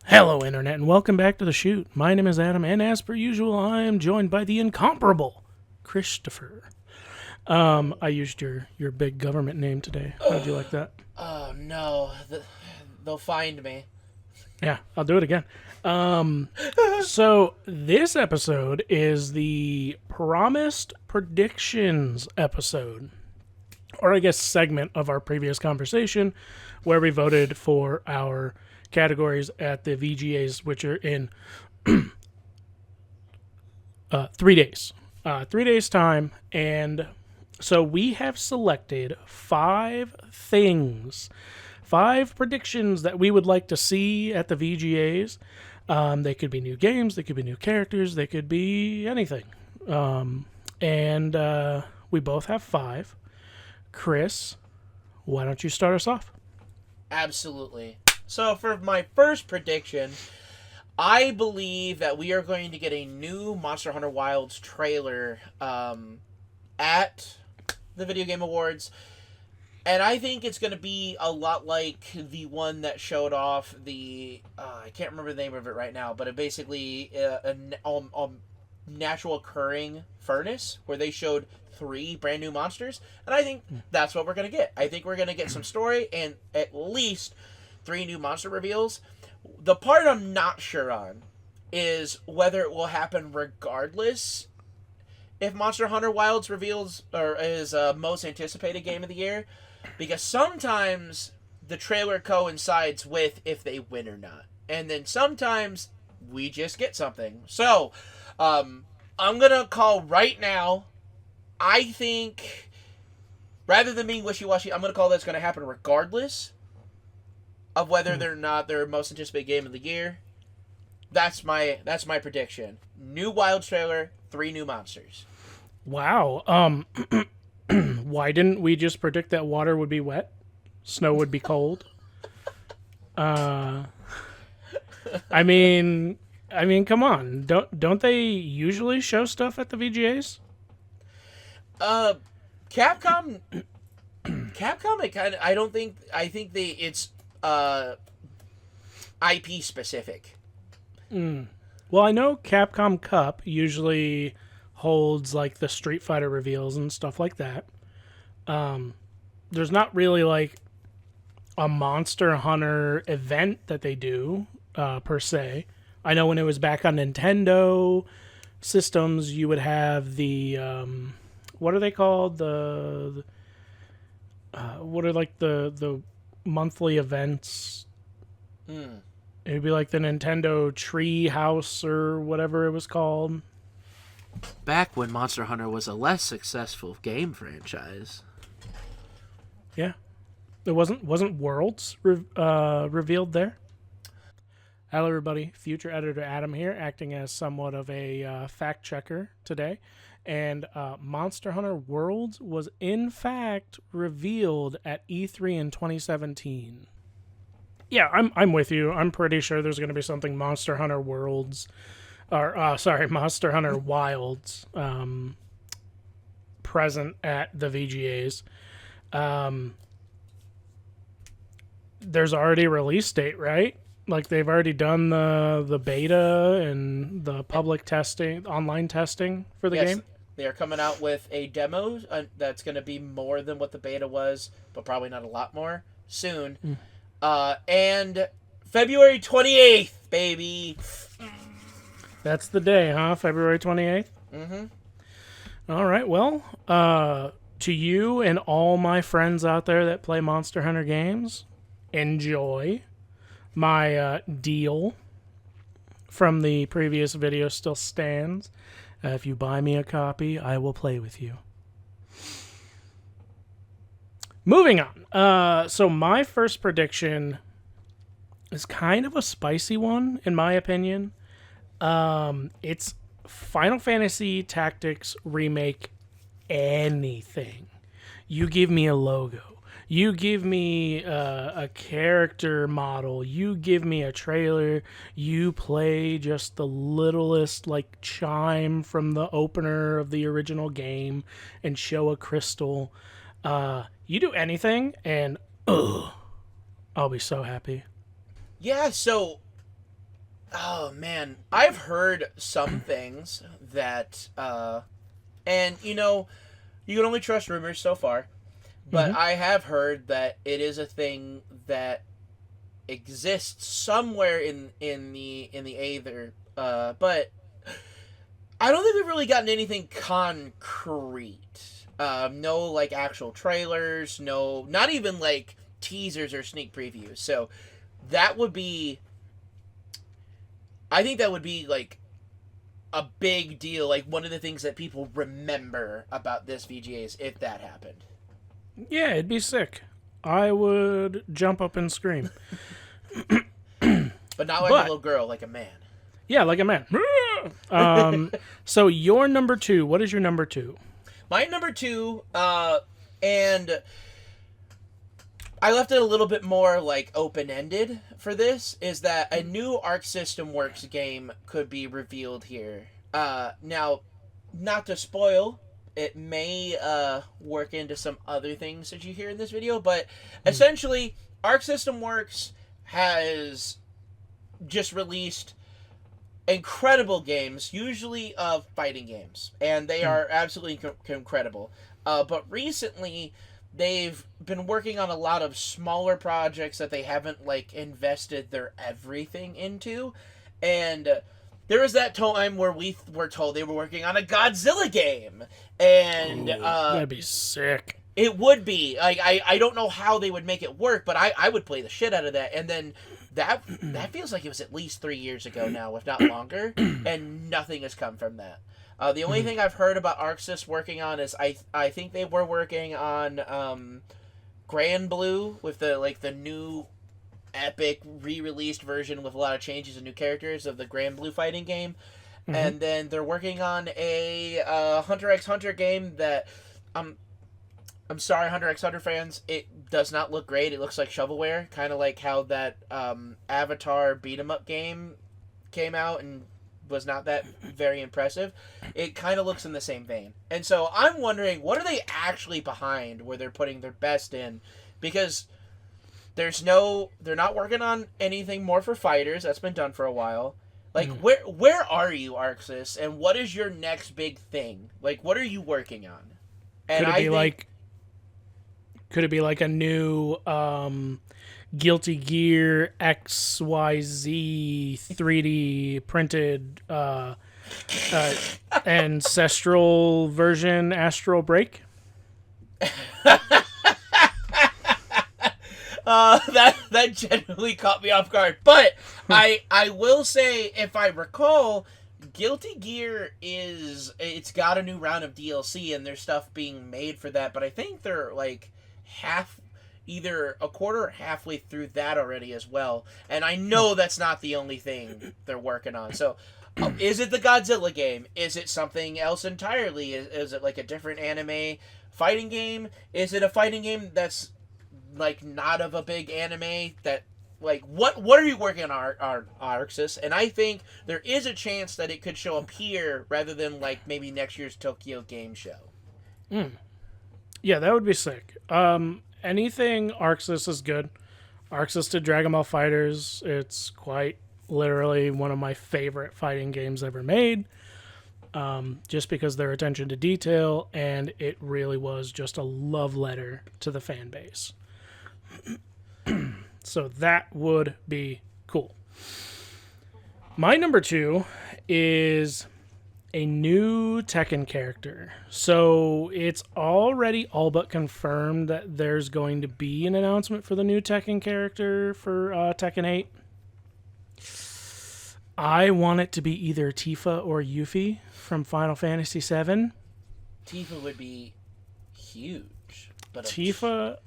Hello, Internet, and welcome back to the shoot. My name is Adam, and as per usual, I am joined by the incomparable Christopher. I used your big government name today. How'd you like that? Oh no, they'll find me. Yeah, I'll do it again. So this episode is the promised predictions episode, or I guess segment of our previous conversation, where we voted for our categories at the VGAs, which are in 3 days. 3 days time, and so we have selected 5 predictions that we would like to see at the VGAs. They could be new games, they could be new characters, they could be anything. And we both have 5. Chris, why don't you start us off? Absolutely. So for my first prediction, I believe that we are going to get a new Monster Hunter Wilds trailer at the Video Game Awards. And I think it's going to be a lot like the one that showed off the... I can't remember the name of it right now, but it basically a natural occurring furnace where they showed 3 brand new monsters. And I think that's what we're going to get. I think we're going to get some story and at least 3 new monster reveals. The part I'm not sure on is whether it will happen regardless if Monster Hunter Wilds reveals or is most anticipated game of the year, because sometimes the trailer coincides with if they win or not, and then sometimes we just get something. So I'm gonna call right now. I think rather than being wishy-washy, I'm gonna call that's gonna happen regardless of whether they're not their most anticipated game of the year. That's my prediction. New Wilds trailer, 3 new monsters. Wow. Why didn't we just predict that water would be wet, snow would be cold? I mean, come on. Don't they usually show stuff at the VGAs? Capcom, it kind of. I think it's IP specific. Well, I know Capcom Cup usually holds like the Street Fighter reveals and stuff like that. There's not really like a Monster Hunter event that they do per se. I know when it was back on Nintendo systems, you would have the what are they called? What are like the monthly events? It would be like the Nintendo Tree House or whatever it was called. Back when Monster Hunter was a less successful game franchise. Yeah, it wasn't Worlds revealed there. Hello, everybody. Future editor Adam here, acting as somewhat of a fact checker today. And Monster Hunter Worlds was in fact revealed at E3 in 2017. Yeah, I'm with you. I'm pretty sure there's going to be something Monster Hunter Worlds, or Monster Hunter Wilds, present at the VGAs. There's already a release date, right? Like they've already done the beta and the public testing, online testing for the game. They are coming out with a demo that's going to be more than what the beta was, but probably not a lot more soon. And February 28th, baby. That's the day, huh? February 28th? Mm-hmm. All right, well, to you and all my friends out there that play Monster Hunter games, enjoy. My deal from the previous video still stands. If you buy me a copy, I will play with you. Moving on. So my first prediction is kind of a spicy one, in my opinion. It's Final Fantasy Tactics Remake anything. You give me a logo. You give me a character model. You give me a trailer. You play just the littlest like chime from the opener of the original game and show a crystal. You do anything and I'll be so happy. Yeah, so Oh man, I've heard some things that, and you can only trust rumors so far. But Hmm. I have heard that it is a thing that exists somewhere in the aether. But I don't think we've really gotten anything concrete. No like actual trailers. No, not even like teasers or sneak previews. So that would be. I think that would be like a big deal. Like one of the things that people remember about this VGA is if that happened. Yeah, it'd be sick. I would jump up and scream. But not like a But little girl, like a man. yeah, like a man. So your number two. What is your number two? My number two, and I left it a little bit more like open ended for this, is that a new Arc System Works game could be revealed here. Now, not to spoil, it may work into some other things that you hear in this video, but essentially, Arc System Works has just released incredible games, usually of fighting games, and they are absolutely incredible. But recently, they've been working on a lot of smaller projects that they haven't like invested their everything into, and there was that time where we were told they were working on a Godzilla game, and Ooh, that'd be sick. it would be like I don't know how they would make it work, but I would play the shit out of that. And then that feels like it was at least 3 years ago now, if not longer, and nothing has come from that. The only thing I've heard about ArcSys working on is I think they were working on Grand Blue with the new epic re-released version with a lot of changes and new characters of the Grand Blue fighting game, and then they're working on a Hunter x Hunter game that I'm sorry, Hunter x Hunter fans. It does not look great. It looks like shovelware, kind of like how that Avatar beat 'em up game came out and was not that very impressive. It kind of looks in the same vein. And so I'm wondering, what are they actually behind where they're putting their best in? Because they're not working on anything more for fighters. That's been done for a while. Like, where are you, Arxis? And what is your next big thing? Like, what are you working on? And Could it be like a new Guilty Gear XYZ 3D printed ancestral version Astral Break? That genuinely caught me off guard. But I will say, if I recall, Guilty Gear it's got a new round of DLC and there's stuff being made for that. But I think they're like either a quarter or halfway through that already as well. And I know that's not the only thing they're working on. So, is it the Godzilla game? Is it something else entirely? Is it like a different anime fighting game? Is it a fighting game that's like not of a big anime that like what are you working on Arxis? And I think there is a chance that it could show up here rather than like maybe next year's Tokyo Game Show. Yeah, that would be sick. Anything Arxis is good. Arxis did Dragon Ball Fighters. It's quite literally one of my favorite fighting games ever made. Just because their attention to detail, and it really was just a love letter to the fan base. So that would be cool. My number two is a new Tekken character. So it's already all but confirmed that there's going to be an announcement for the new Tekken character for Tekken 8. I want it to be either Tifa or Yuffie from Final Fantasy VII. Tifa would be huge, but Tifa,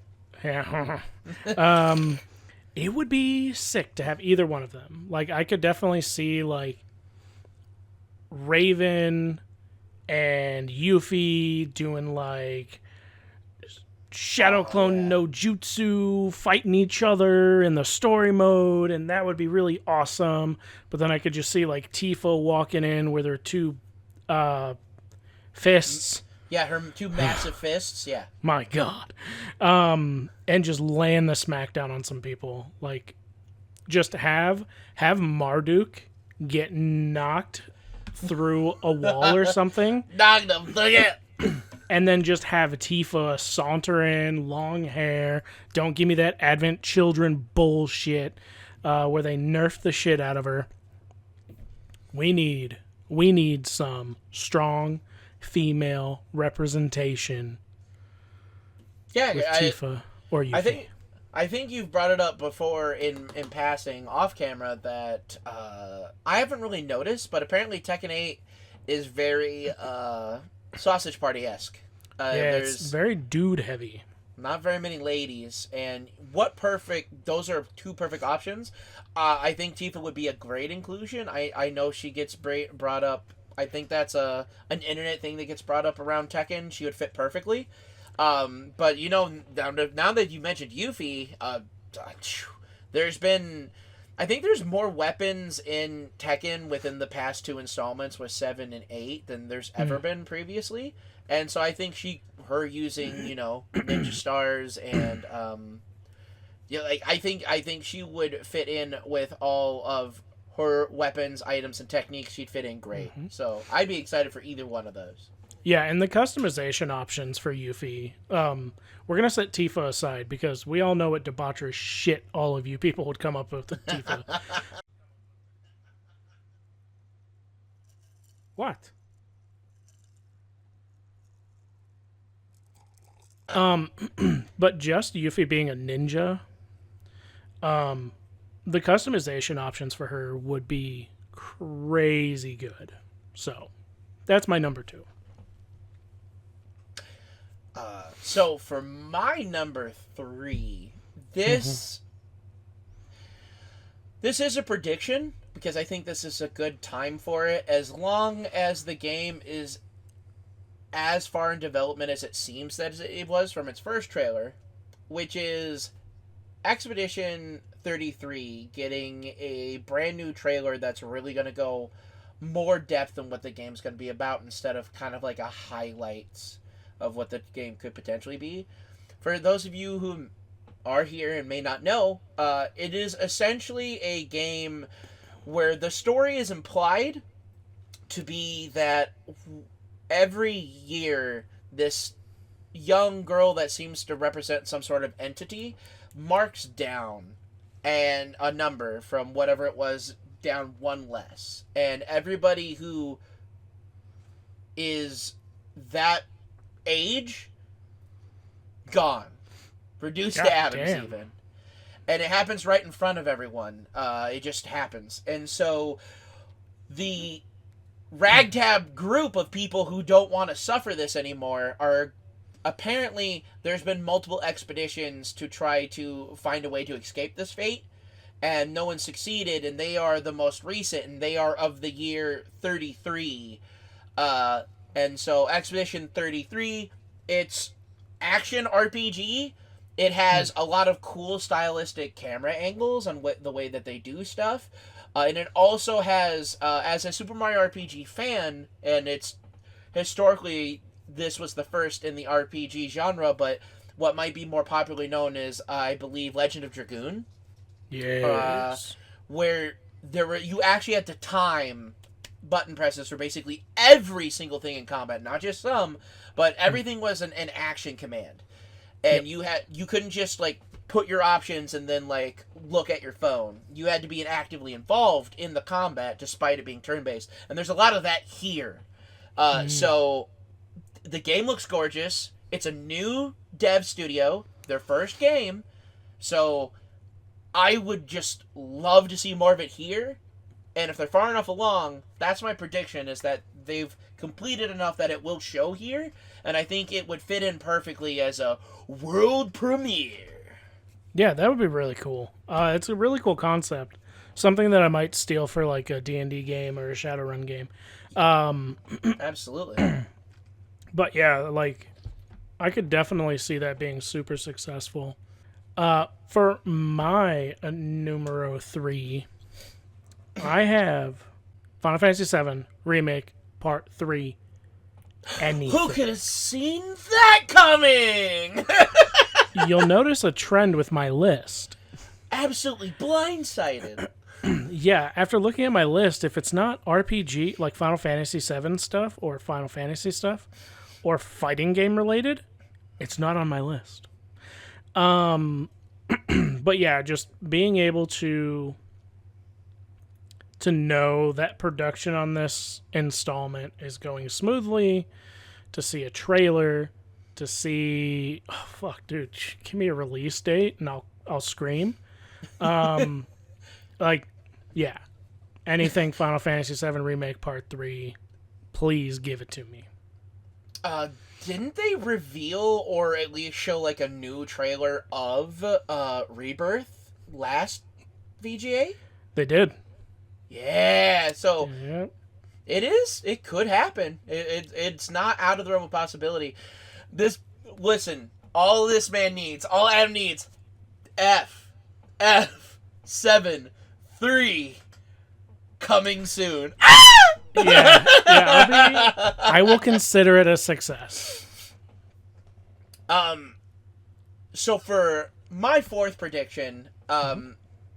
yeah. It would be sick to have either one of them. Like, I could definitely see like Raven and Yuffie doing like Shadow Clone no Jutsu, fighting each other in the story mode, and that would be really awesome. But then I could just see like Tifa walking in with her two fists. Yeah, her two massive fists, yeah. My God. And just laying the smackdown on some people. Like, just have Marduk get knocked through a wall or something, Knock them. Look at. and then just have Tifa saunter in, long hair. Don't give me that Advent Children bullshit where they nerf the shit out of her. We need some strong female representation Yeah, with Tifa or Yuffie. I think you've brought it up before in passing off camera that I haven't really noticed, but apparently Tekken 8 is very Sausage Party-esque. It's very dude heavy. Not very many ladies, and those are two perfect options. I think Tifa would be a great inclusion. I know she gets brought up. I think that's an internet thing that gets brought up around Tekken. She would fit perfectly. But now that you mentioned Yuffie, I think there's more weapons in Tekken within the past two installments with 7 and 8 than there's ever been previously. And so I think her using, ninja stars and, I think she would fit in with all of her weapons, items, and techniques. She'd fit in great. So I'd be excited for either one of those. Yeah, and the customization options for Yuffie, we're going to set Tifa aside because we all know what debaucherous shit all of you people would come up with Tifa. What? But just Yuffie being a ninja, the customization options for her would be crazy good. So, that's my number 2. So for my number 3, this is a prediction because I think this is a good time for it. As long as the game is as far in development as it seems that it was from its first trailer, which is Expedition 33 getting a brand new trailer that's really going to go more depth in what the game's going to be about instead of kind of like a highlights of what the game could potentially be. For those of you who are here and may not know, it is essentially a game where the story is implied to be that every year this young girl that seems to represent some sort of entity marks down and a number from whatever it was down one less. And everybody who is that age, gone. Reduced to atoms, even. And it happens right in front of everyone. It just happens. And so the ragtag group of people who don't want to suffer this anymore are apparently, there's been multiple expeditions to try to find a way to escape this fate, and no one succeeded, and they are the most recent, and they are of the year 33. And so Expedition 33, it's action RPG. It has a lot of cool stylistic camera angles on the way that they do stuff. And it also has, as a Super Mario RPG fan, and it's historically, this was the first in the RPG genre, but what might be more popularly known is, I believe, Legend of Dragoon. Yes. Where you actually had to time button presses for basically every single thing in combat, not just some, but everything was an action command. And you couldn't just like put your options and then like look at your phone. You had to be actively involved in the combat despite it being turn-based. And there's a lot of that here. So the game looks gorgeous. It's a new dev studio, their first game. So I would just love to see more of it here. And if they're far enough along, that's my prediction, is that they've completed enough that it will show here. And I think it would fit in perfectly as a world premiere. Yeah, that would be really cool. It's a really cool concept. Something that I might steal for like a D&D game or a Shadowrun game. Absolutely. But yeah, like, I could definitely see that being super successful. For my numero 3, I have Final Fantasy VII Remake Part 3. Anything. Who could have seen that coming? You'll notice a trend with my list. Absolutely blindsided. Yeah, after looking at my list, if it's not RPG like Final Fantasy VII stuff or Final Fantasy stuff or fighting game related, it's not on my list. But yeah, just being able to know that production on this installment is going smoothly, to see a trailer, to see oh fuck, dude, give me a release date and I'll scream. Like, yeah, anything Final Fantasy VII Remake Part 3, please give it to me. Uh, didn't they reveal or at least show like a new trailer of Rebirth last VGA? They did. Yeah, so Yeah. it could happen. It's not out of the realm of possibility. This listen, all this man needs, all Adam needs, F7 3 coming soon. I will consider it a success. So for my fourth prediction,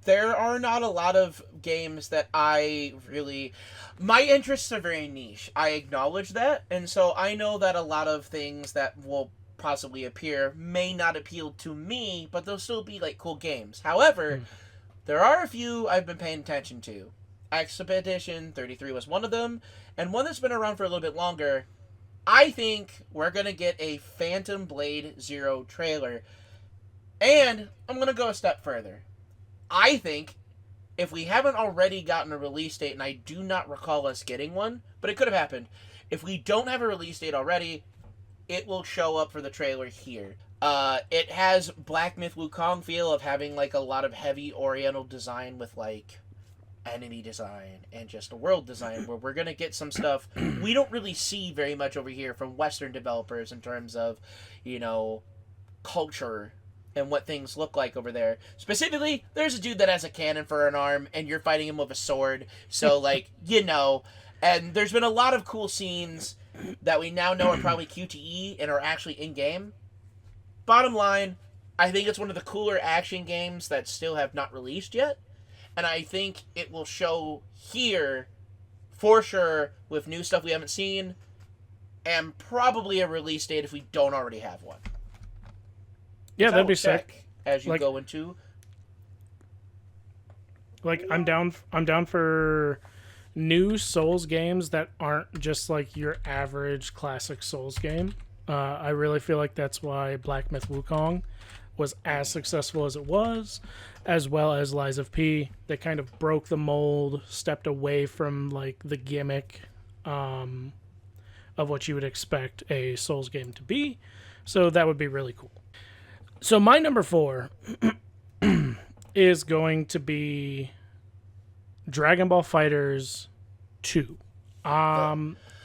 there are not a lot of games that I really... My interests are very niche. I acknowledge that, and so I know that a lot of things that will possibly appear may not appeal to me, but they'll still be, like, cool games. However, there are a few I've been paying attention to. Expedition 33 was one of them, and one that's been around for a little bit longer. I think we're going to get a Phantom Blade Zero trailer, and I'm going to go a step further. I think if we haven't already gotten a release date, and I do not recall us getting one, but it could have happened. If we don't have a release date already, it will show up for the trailer here. It has Black Myth Wukong feel of having like a lot of heavy oriental design with like enemy design and just a world design where we're going to get some stuff we don't really see very much over here from Western developers in terms of, you know, culture and what things look like over there. Specifically, there's a dude that has a cannon for an arm, and you're fighting him with a sword. So, like, you know, and there's been a lot of cool scenes that we now know are probably QTE and are actually in-game. Bottom line, I think it's one of the cooler action games that still have not released yet, and I think it will show here, for sure, with new stuff we haven't seen, and probably a release date if we don't already have one. Yeah, that'd be sick. As you like, go into, like I'm down for new Souls games that aren't just like your average classic Souls game. I really feel like that's why Black Myth Wukong was as successful as it was, as well as Lies of P. They kind of broke the mold, stepped away from like the gimmick of what you would expect a Souls game to be. So that would be really cool. So my number 4 is going to be Dragon Ball FighterZ 2.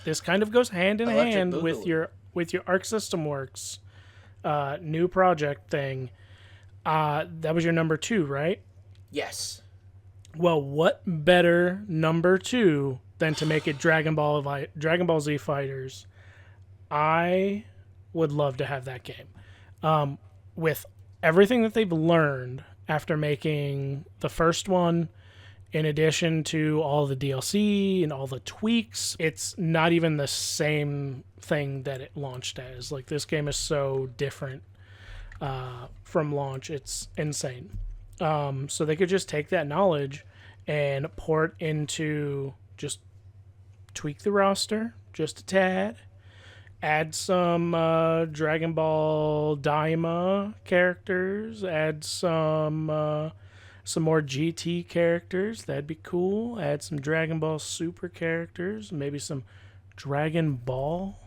This kind of goes hand in hand with your Arc System Works new project thing. That was your number 2, right? yes. Well, what better number 2 than to make it Dragon Ball Z Fighters? I would love to have that game. With everything that they've learned after making the first one, in addition to all the DLC and all the tweaks, it's not even the same thing that it launched as. Like, this game is so different from launch. It's insane. So they could just take that knowledge and pour it into just tweak the roster just a tad, add some Dragon Ball Daima characters, add some more GT characters. That'd be cool. Add some Dragon Ball Super characters, maybe some Dragon Ball.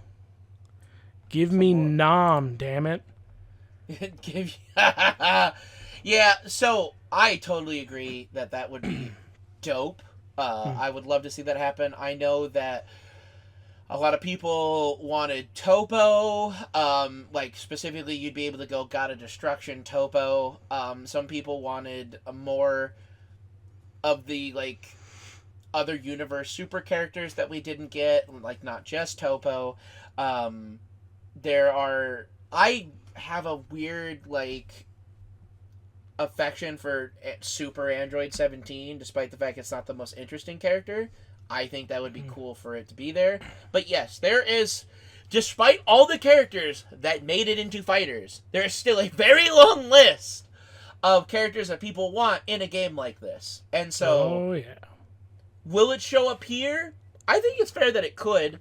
Give me Nam, damn it. Yeah, so I totally agree that would be dope. I would love to see that happen. I know that a lot of people wanted Topo, like specifically you'd be able to go God of Destruction Topo. Some people wanted a more of the like other universe super characters that we didn't get, like not just Topo. I have a weird like affection for Super Android 17, despite the fact it's not the most interesting character. I think that would be cool for it to be there. But yes, there is, despite all the characters that made it into fighters, there is still a very long list of characters that people want in a game like this. And so, Oh yeah. will it show up here? I think it's fair that it could.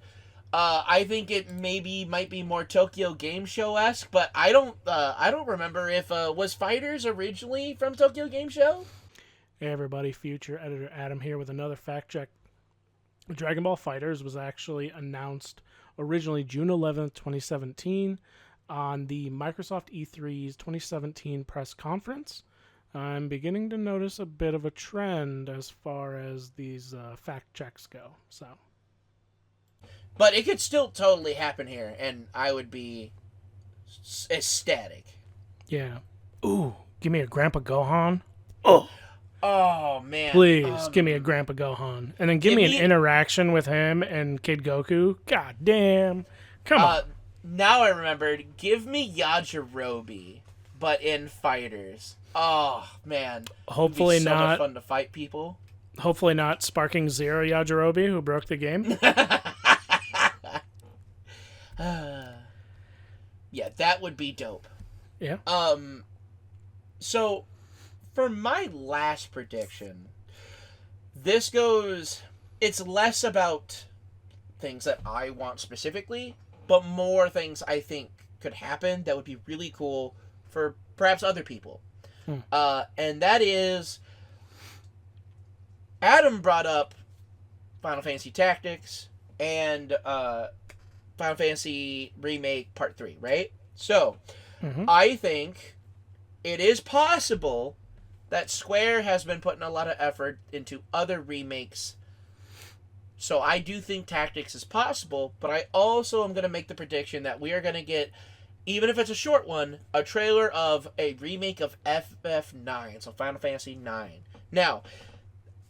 I think it might be more Tokyo Game Show-esque, but I don't remember if was Fighters originally from Tokyo Game Show. Hey everybody, future editor Adam here with another fact check. Dragon Ball Fighters was actually announced originally June 11th, 2017 on the Microsoft E3's 2017 press conference. I'm beginning to notice a bit of a trend as far as these fact checks go. So, but it could still totally happen here, and I would be ecstatic. Yeah. Ooh, give me a Grandpa Gohan. Oh. Oh man! Please give me a Grandpa Gohan, and then give me an interaction with him and Kid Goku. God damn! Come on. Now I remembered. Give me Yajirobe, but in fighters. Oh man! Hopefully It'd be so not much fun to fight people. Hopefully not Sparking Zero Yajirobe, who broke the game. Yeah, that would be dope. Yeah. So, for my last prediction, this goes... It's less about things that I want specifically, but more things I think could happen that would be really cool for perhaps other people. And that is... Adam brought up Final Fantasy Tactics and Final Fantasy Remake Part 3, right? So, I think it is possible that Square has been putting a lot of effort into other remakes. So I do think Tactics is possible, but I also am going to make the prediction that we are going to get, even if it's a short one, a trailer of a remake of FF9, so Final Fantasy 9. Now,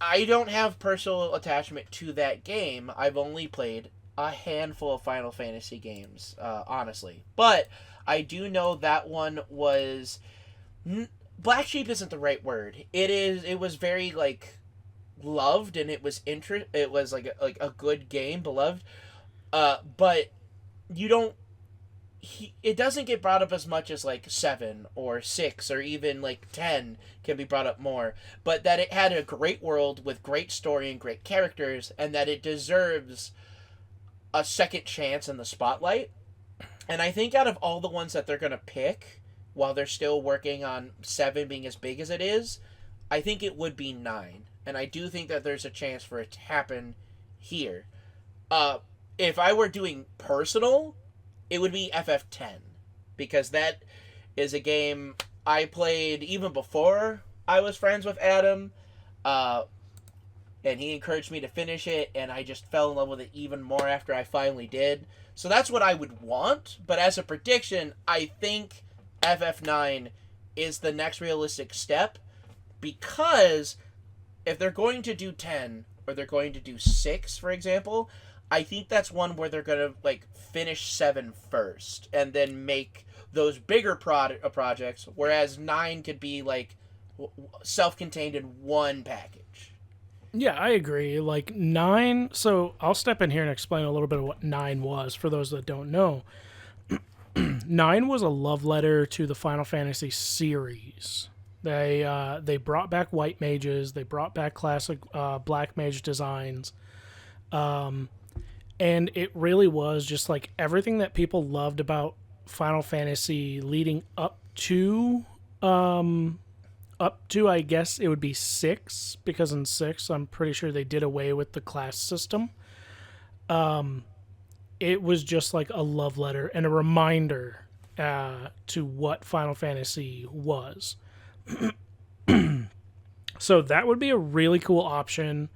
I don't have personal attachment to that game. I've only played a handful of Final Fantasy games, honestly. But I do know that one was... Black Sheep isn't the right word. It was very, like, loved, and it was like a good game, beloved. But you don't... it doesn't get brought up as much as, like, 7 or 6 or even, like, 10 can be brought up more. But that it had a great world with great story and great characters, and that it deserves a second chance in the spotlight. And I think out of all the ones that they're going to pick, while they're still working on 7 being as big as it is, I think it would be 9. And I do think that there's a chance for it to happen here. If I were doing personal, it would be FF10. Because that is a game I played even before I was friends with Adam. And he encouraged me to finish it, and I just fell in love with it even more after I finally did. So that's what I would want, but as a prediction, I think FF9 is the next realistic step, because if they're going to do 10, or they're going to do 6, for example, I think that's one where they're going to, like, finish 7 first, and then make those bigger projects, whereas 9 could be, like, self-contained in one package. Yeah, I agree. Like 9, so I'll step in here and explain a little bit of what 9 was for those that don't know. 9 was a love letter to the Final Fantasy series. They brought back white mages, they brought back classic black mage designs. And it really was just like everything that people loved about Final Fantasy leading up to I guess it would be 6, because in 6 I'm pretty sure they did away with the class system. It was just like a love letter and a reminder to what Final Fantasy was. So that would be a really cool option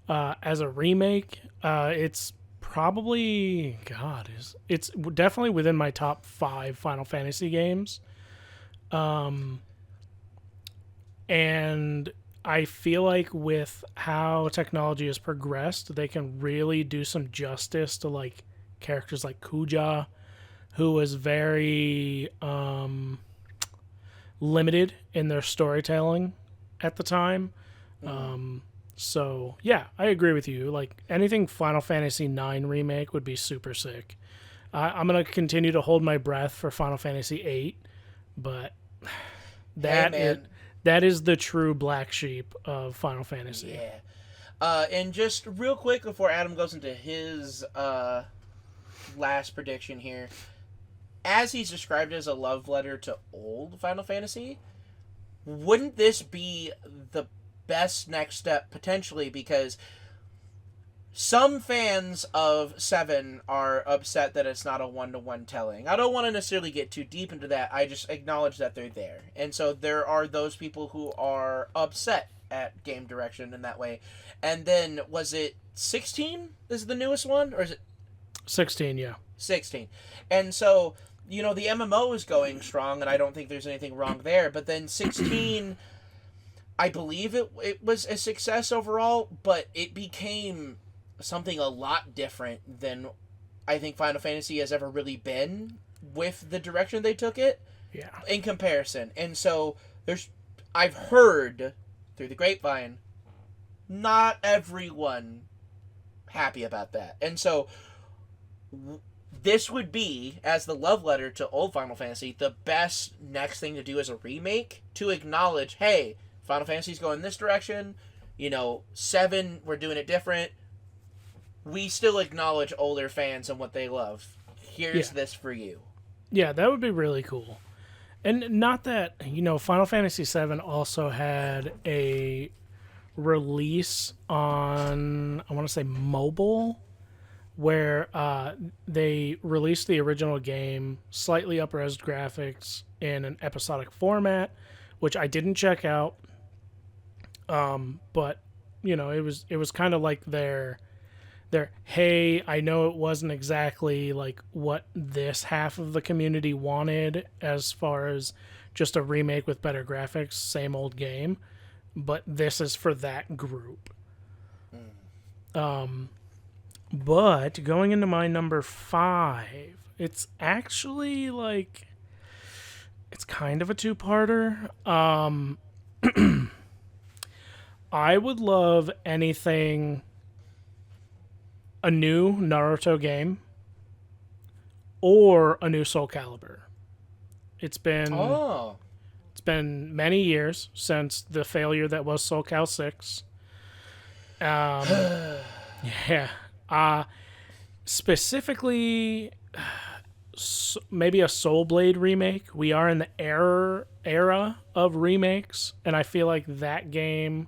as a remake. It's probably, it's definitely within my top 5 Final Fantasy games. And I feel like with how technology has progressed, they can really do some justice to like characters like Kuja, who was very limited in their storytelling at the time. So yeah, I agree with you. Like anything Final Fantasy IX remake would be super sick. I'm gonna continue to hold my breath for Final Fantasy VIII, but Hey, that is man. that is the true black sheep of Final Fantasy. Yeah. And just real quick before Adam goes into his last prediction here, as he's described as a love letter to old Final Fantasy, wouldn't this be the best next step potentially? Because some fans of 7 are upset that it's not a one-to-one telling. I don't want to necessarily get too deep into that. I just acknowledge that they're there. And so there are those people who are upset at game direction in that way. And then, was it 16 is the newest one? Or is it 16, yeah. 16? And so, the MMO is going strong, and I don't think there's anything wrong there. But then 16, I believe it was a success overall, but it became something a lot different than I think Final Fantasy has ever really been with the direction they took it Yeah. in comparison. And so I've heard through the grapevine, not everyone happy about that. And so this would be, as the love letter to old Final Fantasy, the best next thing to do as a remake to acknowledge, hey, Final Fantasy's going this direction. 7, we're doing it different. We still acknowledge older fans and what they love. Here's this for you. Yeah, that would be really cool. And not that, Final Fantasy VII also had a release on, I want to say, mobile, where they released the original game, slightly up-res graphics in an episodic format, which I didn't check out. But it was kind of like their hey, I know it wasn't exactly like what this half of the community wanted as far as just a remake with better graphics, same old game, but this is for that group. But going into my number 5, it's actually like it's kind of a two-parter. I would love anything, a new Naruto game or a new Soul Calibur. It's been Oh. it's been many years since the failure that was Soul Cal 6. Yeah. Specifically, maybe a Soul Blade remake. We are in the era of remakes, and I feel like that game,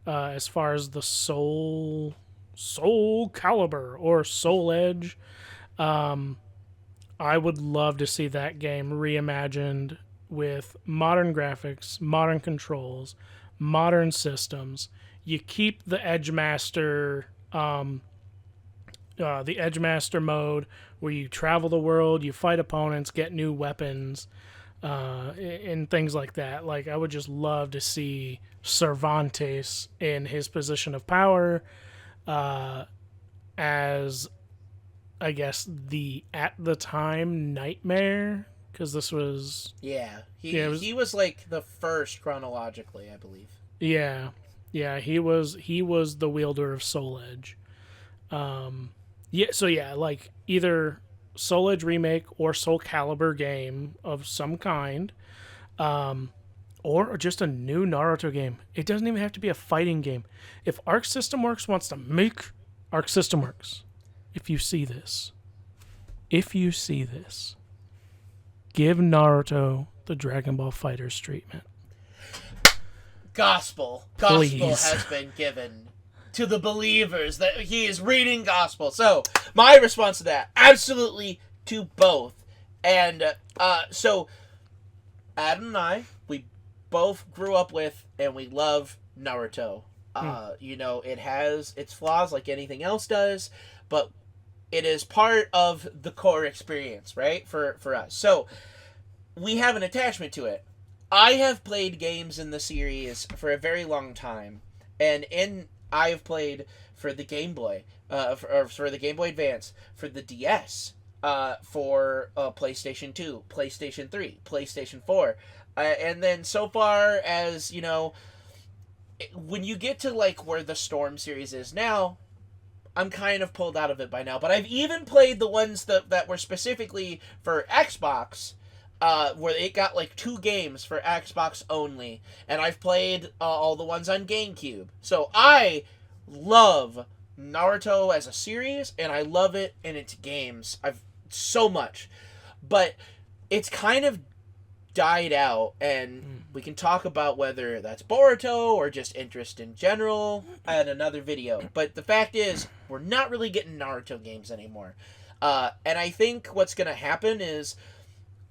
as far as the Soul Calibur or Soul Edge, I would love to see that game reimagined with modern graphics, modern controls, modern systems. You keep the Edge Master mode where you travel the world, you fight opponents, get new weapons, and things like that. Like, I would just love to see Cervantes in his position of power, as, I guess, at the time Nightmare, because this was He was like the first chronologically, I believe. yeah, he was the wielder of Soul Edge. Like either Soul Edge remake or Soul Calibur game of some kind, or just a new Naruto game. It doesn't even have to be a fighting game. If Arc System Works wants to make Arc System Works, if you see this, give Naruto the Dragon Ball FighterZ treatment. Gospel Please. has been given to the believers that he is reading gospel. So my response to that, absolutely to both. And so Adam and I, we both grew up with and we love Naruto. It has its flaws like anything else does, but it is part of the core experience, right? For us. So we have an attachment to it. I have played games in the series for a very long time, and I have played for the Game Boy, for the Game Boy Advance, for the DS, for PlayStation 2, PlayStation 3, PlayStation 4. And then so far as when you get to like where the Storm series is now, I'm kind of pulled out of it by now. But I've even played the ones that were specifically for Xbox, where it got like 2 games for Xbox only, and I've played all the ones on GameCube. So I love Naruto as a series, and I love it in its games. I've so much, but it's kind of died out, and we can talk about whether that's Boruto or just interest in general at another video. But the fact is, we're not really getting Naruto games anymore. And I think what's going to happen is,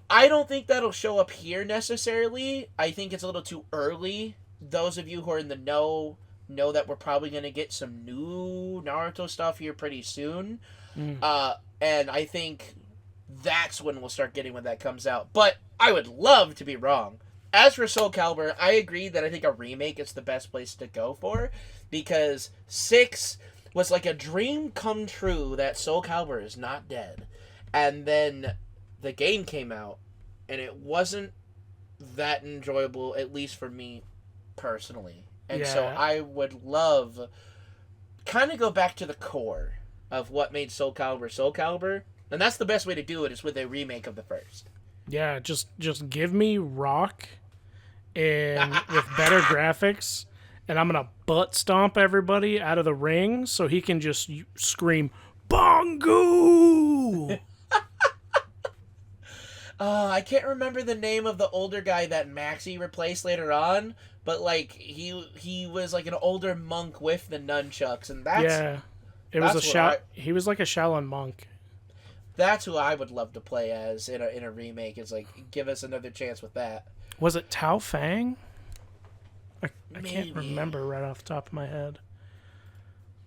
I don't think that'll show up here necessarily. I think it's a little too early. Those of you who are in the know that we're probably going to get some new Naruto stuff here pretty soon. And I think that's when we'll start getting when that comes out. But I would love to be wrong. As for Soul Calibur, I agree that I think a remake is the best place to go for, because 6 was like a dream come true that Soul Calibur is not dead. And then the game came out, and it wasn't that enjoyable, at least for me personally. And so I would love kind of go back to the core of what made Soul Calibur. And that's the best way to do it, is with a remake of the first. Yeah, just give me Rock and with better graphics, and I'm gonna butt stomp everybody out of the ring so he can just scream Bongo. I can't remember the name of the older guy that Maxi replaced later on, but like he was like an older monk with the nunchucks, and he was like a Shaolin monk. That's who I would love to play as in a remake. Is like, give us another chance with that. Was it Tao Fang? I can't remember right off the top of my head.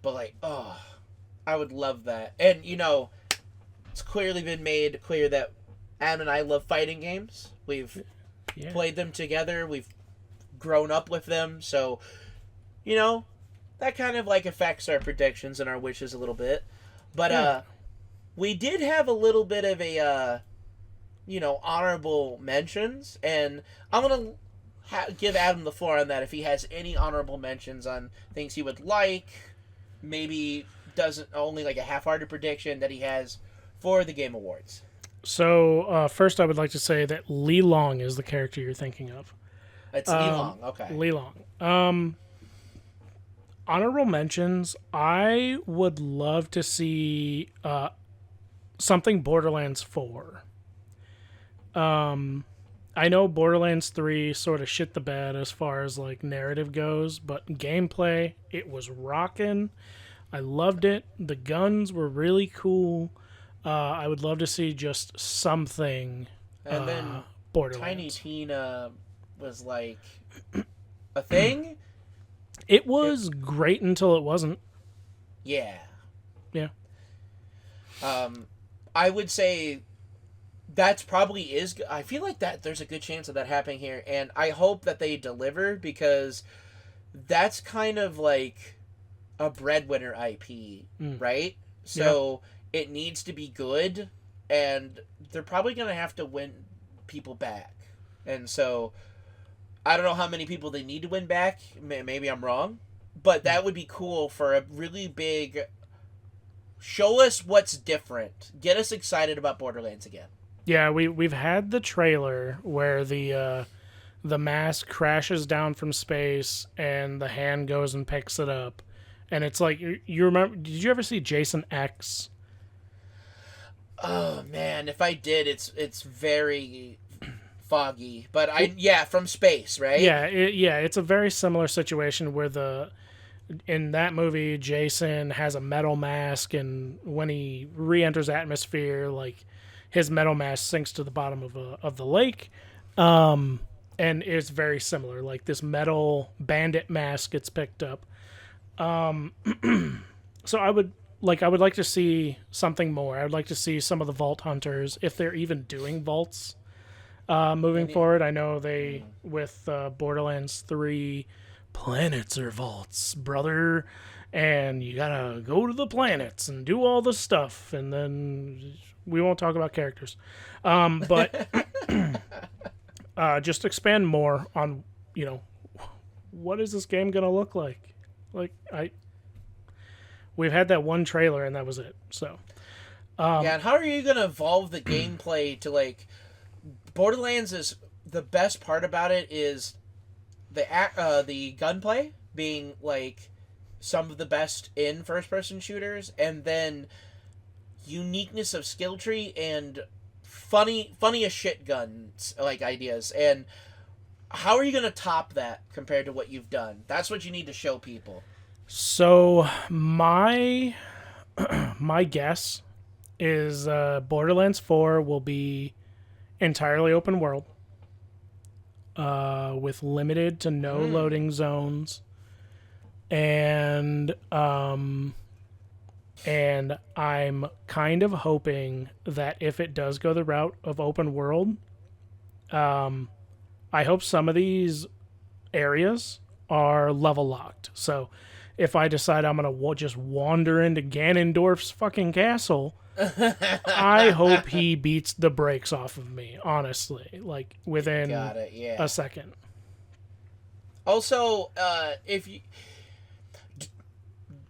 But like, I would love that. And it's clearly been made clear that Adam and I love fighting games. We've played them together. We've grown up with them. So, that kind of like affects our predictions and our wishes a little bit. But we did have a little bit of a, honorable mentions, and I'm going to give Adam the floor on that if he has any honorable mentions on things he would like, maybe doesn't only like a half-hearted prediction that he has for the Game Awards. So, first I would like to say that Li Long is the character you're thinking of. It's Li Long, okay. Li Long. Honorable mentions, I would love to see something Borderlands 4. I know Borderlands 3 sort of shit the bed as far as like narrative goes, but gameplay, it was rocking. I loved it. The guns were really cool. I would love to see just something and then Borderlands. Tiny Tina was like a thing. It was great until it wasn't. Yeah. Yeah. I would say that's probably is. I feel like that there's a good chance of that happening here, and I hope that they deliver, because that's kind of like a breadwinner IP, right? So it needs to be good, and they're probably gonna have to win people back, and so I don't know how many people they need to win back. Maybe I'm wrong, but that would be cool for a really big. Show us what's different. Get us excited about Borderlands again. Yeah, we've had the trailer where the mask crashes down from space and the hand goes and picks it up, and it's like you remember. Did you ever see Jason X? Oh man, if I did, it's very foggy. But from space, right? Yeah, it's a very similar situation where in that movie, Jason has a metal mask, and when he re-enters atmosphere, like his metal mask sinks to the bottom of the lake, and it's very similar. Like this metal bandit mask gets picked up. So I would like to see something more. I would like to see some of the Vault Hunters, if they're even doing vaults, moving forward. I know they with Borderlands 3. Planets are vaults, brother, and you gotta go to the planets and do all the stuff, and then we won't talk about characters. But Just expand more on, you know, what is this game gonna look like? Like we've had that one trailer and that was it. So Yeah, and how are you gonna evolve the gameplay to like Borderlands is the best part about it is the gunplay being like some of the best in first person shooters, and then uniqueness of skill tree and funny as shit guns like ideas. And how are you gonna top that compared to what you've done? That's what you need to show people. so my my guess is Borderlands 4 will be entirely open world, with limited to no loading zones, and I'm kind of hoping that if it does go the route of open world, I hope some of these areas are level locked. So if I decide I'm gonna just wander into Ganondorf's fucking castle, I hope he beats the brakes off of me, honestly, like within Got it. Yeah. a second. Also, if you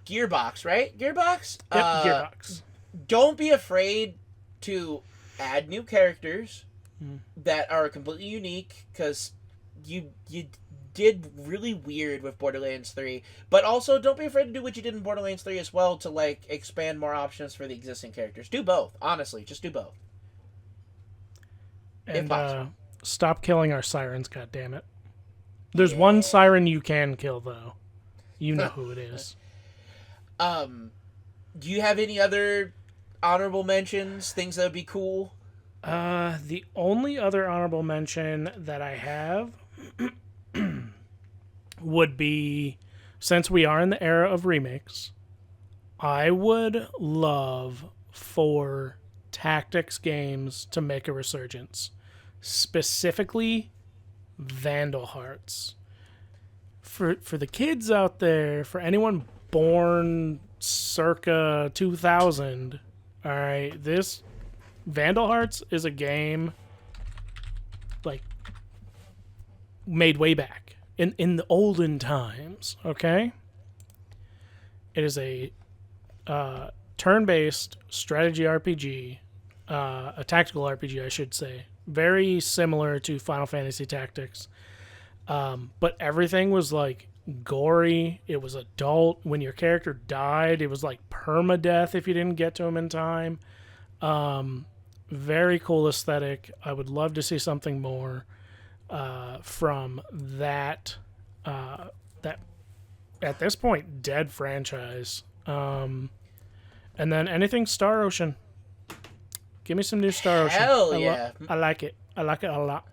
Gearbox, right? Gearbox. Yep, Gearbox. Don't be afraid to add new characters that are completely unique, because you did really weird with Borderlands 3, but also don't be afraid to do what you did in Borderlands 3 as well to like expand more options for the existing characters. Do both, honestly, just do both. And stop killing our sirens, goddammit. There's one siren you can kill though. You know who it is. Do you have any other honorable mentions, things that would be cool? The only other honorable mention that I have would be, since we are in the era of remakes, I would love for tactics games to make a resurgence. Specifically, Vandal Hearts. For the kids out there, for anyone born circa 2000, all right, this Vandal Hearts is a game like made way back in the olden times, okay? It is a turn-based strategy RPG, a tactical RPG, I should say. Very similar to Final Fantasy Tactics. But everything was like gory. It was adult. When your character died, it was like permadeath if you didn't get to him in time. Very cool aesthetic. I would love to see something more from that that at this point dead franchise. And then anything Star Ocean. Give me some new Star Ocean. Hell yeah. I like it. I like it a lot.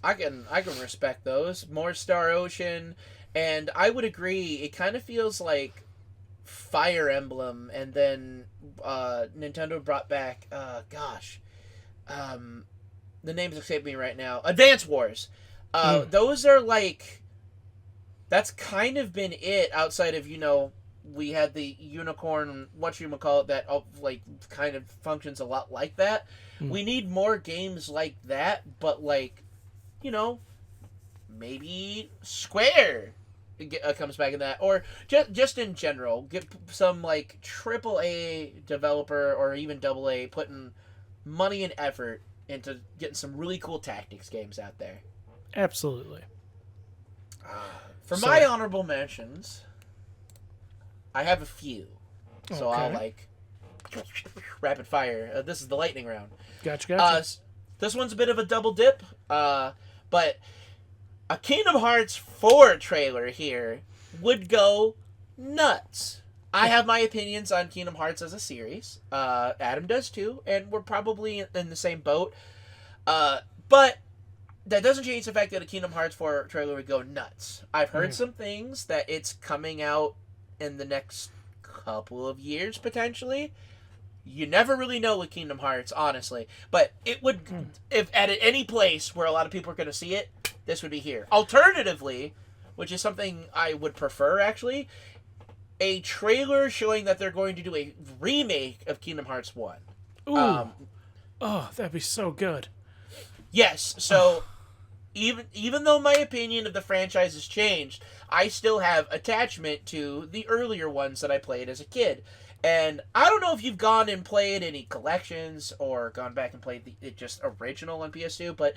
I can respect those. More Star Ocean, and I would agree. It kind of feels like Fire Emblem, and then Nintendo brought back. The names escape me right now. Advance Wars. Those are like. That's kind of been it outside of we had the unicorn, whatchamacallit, that like kind of functions a lot like that. We need more games like that, but like, maybe Square comes back in that, or just in general, get some like AAA developer or even AA putting money and effort into getting some really cool tactics games out there. Absolutely. For my honorable mentions, I have a few, so Okay. I'll like rapid fire. This is the lightning round. Gotcha. This one's a bit of a double dip, but a Kingdom Hearts 4 trailer here would go nuts. I have my opinions on Kingdom Hearts as a series. Adam does too, and we're probably in the same boat. But that doesn't change the fact that a Kingdom Hearts 4 trailer would go nuts. I've heard some things that it's coming out in the next couple of years, potentially. You never really know with Kingdom Hearts, honestly. But it would, if at any place where a lot of people are going to see it, this would be here. Alternatively, which is something I would prefer, actually, a trailer showing that they're going to do a remake of Kingdom Hearts 1. Ooh. That'd be so good. Yes, so even though my opinion of the franchise has changed, I still have attachment to the earlier ones that I played as a kid. And I don't know if you've gone and played any collections or gone back and played the just original on PS2, but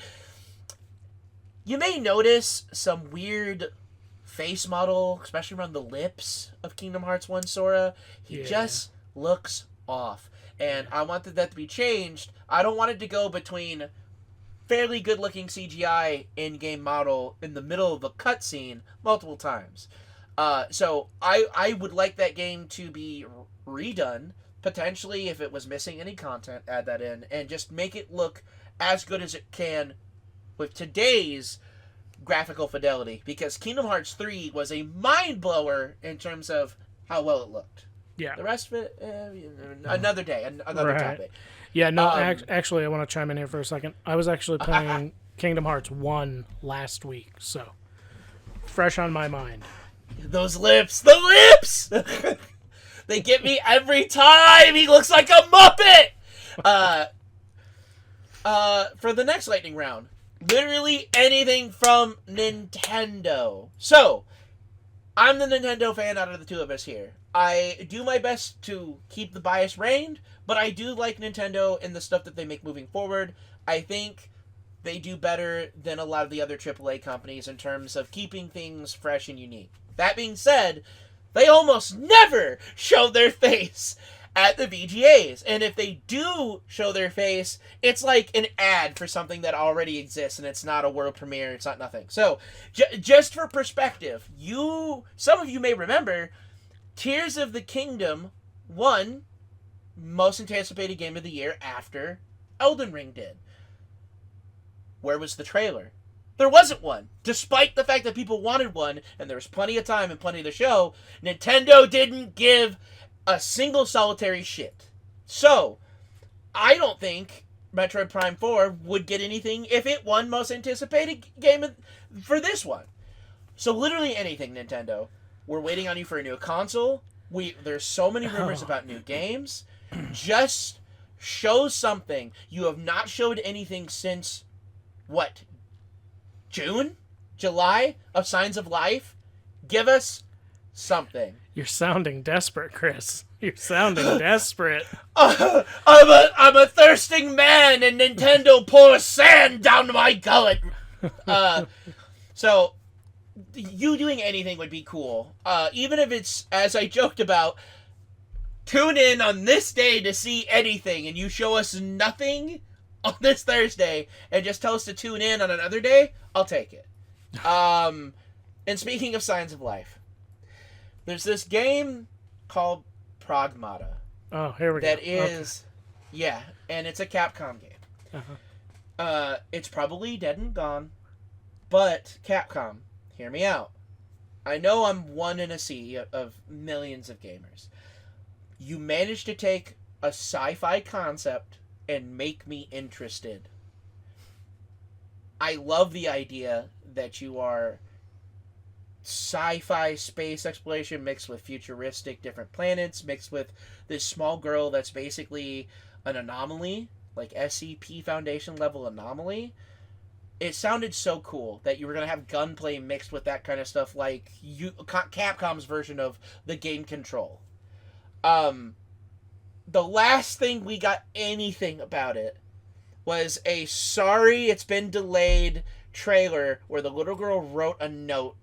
you may notice some weird face model, especially around the lips of Kingdom Hearts 1 Sora. He just looks off. And I wanted that to be changed. I don't want it to go between fairly good-looking CGI in-game model in the middle of a cutscene multiple times. So I would like that game to be redone. Potentially, if it was missing any content, add that in. And just make it look as good as it can with today's graphical fidelity, because Kingdom Hearts 3 was a mind blower in terms of how well it looked. Yeah. The rest of it, another day, another topic. Yeah, no, actually, I want to chime in here for a second. I was actually playing Kingdom Hearts 1 last week, so fresh on my mind. Those lips, the lips! They get me every time! He looks like a Muppet! For the next lightning round, literally anything from Nintendo. So, I'm the Nintendo fan out of the two of us here. I do my best to keep the bias reined, but I do like Nintendo and the stuff that they make moving forward. I think they do better than a lot of the other AAA companies in terms of keeping things fresh and unique. That being said, they almost never show their face at the VGAs. And if they do show their face, it's like an ad for something that already exists, and it's not a world premiere, it's not nothing. So, just for perspective, some of you may remember, Tears of the Kingdom won most anticipated game of the year after Elden Ring did. Where was the trailer? There wasn't one. Despite the fact that people wanted one, and there was plenty of time and plenty to show, Nintendo didn't give a single solitary shit. So, I don't think Metroid Prime 4 would get anything if it won most anticipated game for this one. So literally anything, Nintendo. We're waiting on you for a new console. There's so many rumors about new games. Just show something. You have not showed anything since, what, June? July of Signs of Life? Give us something. You're sounding desperate, Chris. You're sounding desperate. I'm a thirsting man, and Nintendo pours sand down my gullet. So, you doing anything would be cool. Even if it's, as I joked about, tune in on this day to see anything, and you show us nothing on this Thursday, and just tell us to tune in on another day, I'll take it. And speaking of Signs of Life, there's this game called Pragmata. Oh, here we go. That is, yeah, and it's a Capcom game. Uh-huh. It's probably dead and gone, but Capcom, hear me out. I know I'm one in a sea of millions of gamers. You managed to take a sci-fi concept and make me interested. I love the idea that you are sci-fi space exploration mixed with futuristic different planets, mixed with this small girl that's basically an anomaly, like SCP Foundation level anomaly. It sounded so cool that you were going to have gunplay mixed with that kind of stuff, like Capcom's version of the game Control. The last thing we got anything about it was a sorry it's been delayed trailer where the little girl wrote a note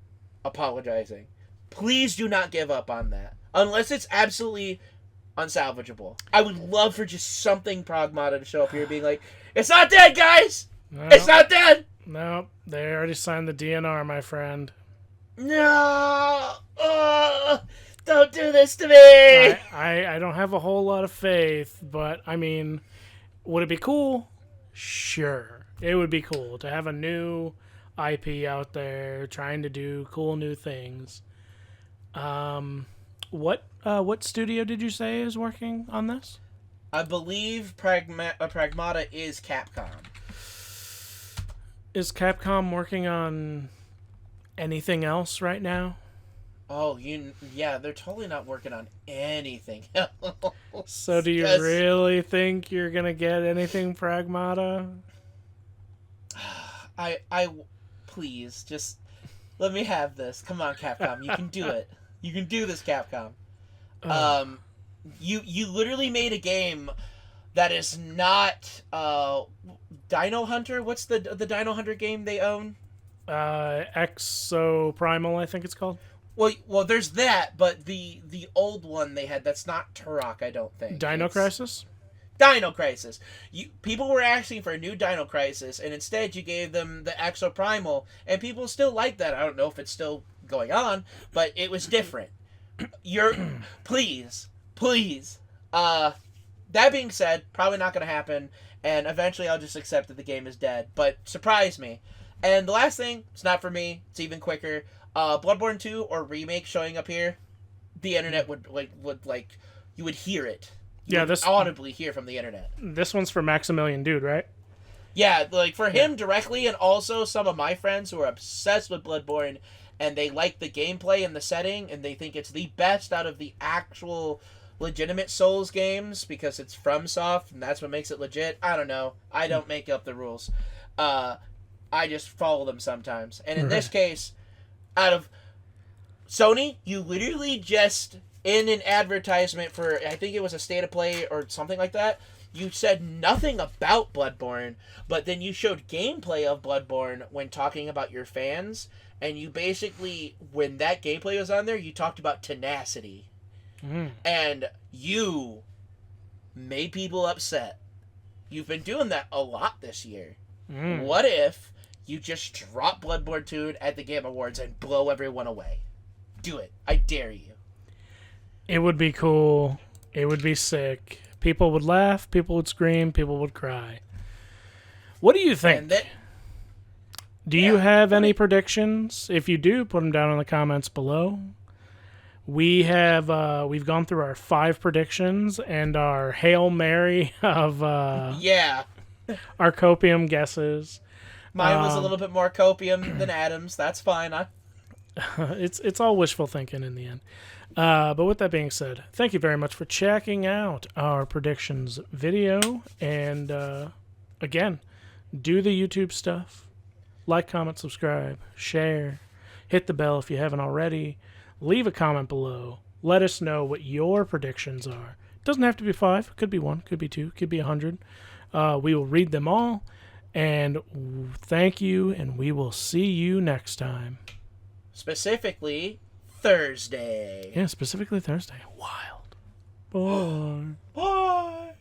apologizing. Please do not give up on that. Unless it's absolutely unsalvageable. I would love for just something Pragmata to show up here being like, it's not dead, guys! No, it's not dead! No, they already signed the DNR, my friend. No! Don't do this to me! I don't have a whole lot of faith, but, I mean, would it be cool? Sure. It would be cool to have a new IP out there trying to do cool new things. What studio did you say is working on this? I believe Pragmata is Capcom. Is Capcom working on anything else right now? Oh, yeah, they're totally not working on anything else. So do you really think you're going to get anything Pragmata? please, just let me have this. Come on, Capcom, you can do it. You can do this, Capcom. You literally made a game that is not Dino Hunter. What's the Dino Hunter game they own? Exo Primal, I think it's called. Well, there's that, but the old one they had that's not Turok, I don't think. Dino Crisis. Dino Crisis. People were asking for a new Dino Crisis, and instead you gave them the Exo Primal, and people still like that. I don't know if it's still going on, but it was different. Please. That being said, probably not going to happen, and eventually I'll just accept that the game is dead. But surprise me. And the last thing, it's not for me. It's even quicker. Bloodborne 2 or remake showing up here, the internet would you would hear it. You would audibly hear from the internet. This one's for Maximilian Dude, right? Yeah, like for him directly, and also some of my friends who are obsessed with Bloodborne, and they like the gameplay and the setting, and they think it's the best out of the actual legitimate Souls games because it's FromSoft, and that's what makes it legit. I don't know. I don't make up the rules. I just follow them sometimes. And in this case, out of Sony, you literally just, in an advertisement for, I think it was a State of Play or something like that, you said nothing about Bloodborne, but then you showed gameplay of Bloodborne when talking about your fans, and you basically, when that gameplay was on there, you talked about tenacity. And you made people upset. You've been doing that a lot this year. What if you just drop Bloodborne 2 at the Game Awards and blow everyone away? Do it. I dare you. It would be cool. It would be sick. People would laugh. People would scream. People would cry. What do you think? Do you have any predictions? If you do, put them down in the comments below. We have we've gone through our 5 predictions and our Hail Mary of our copium guesses. Mine was a little bit more copium than Adam's. That's fine. It's all wishful thinking in the end. But with that being said, thank you very much for checking out our predictions video. And again, do the YouTube stuff. Like, comment, subscribe, share, hit the bell if you haven't already. Leave a comment below. Let us know what your predictions are. It doesn't have to be 5. It could be 1, could be 2, could be 100. We will read them all. And thank you, and we will see you next time. Specifically, Thursday. Yeah, specifically Thursday. Wild. Bye. Bye.